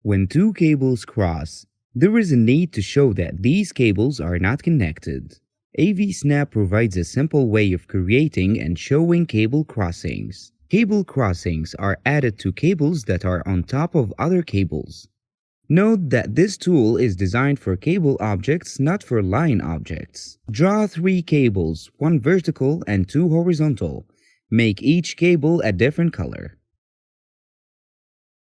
When two cables cross, there is a need to show that these cables are not connected. AVSnap provides a simple way of creating and showing cable crossings. Cable crossings are added to cables that are on top of other cables. Note that this tool is designed for cable objects, not for line objects. Draw 3 cables, 1 vertical and 2 horizontal. Make each cable a different color.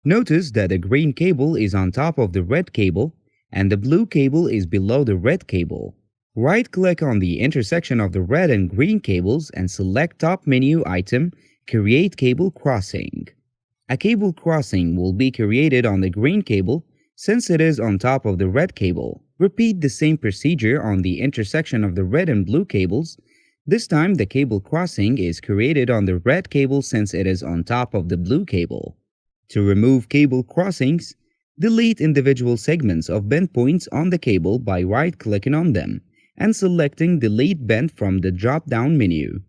Notice that the green cable is on top of the red cable and the blue cable is below the red cable. Right-click on the intersection of the red and green cables and select Top Menu item, Create Cable Crossing. A cable crossing will be created on the green cable since it is on top of the red cable. Repeat the same procedure on the intersection of the red and blue cables. This time the cable crossing is created on the red cable since it is on top of the blue cable. To remove cable crossings, delete individual segments of bend points on the cable by right-clicking on them and selecting Delete Bend from the drop-down menu.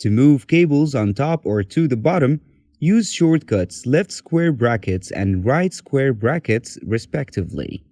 To move cables on top or to the bottom, use shortcuts left square brackets and right square brackets respectively.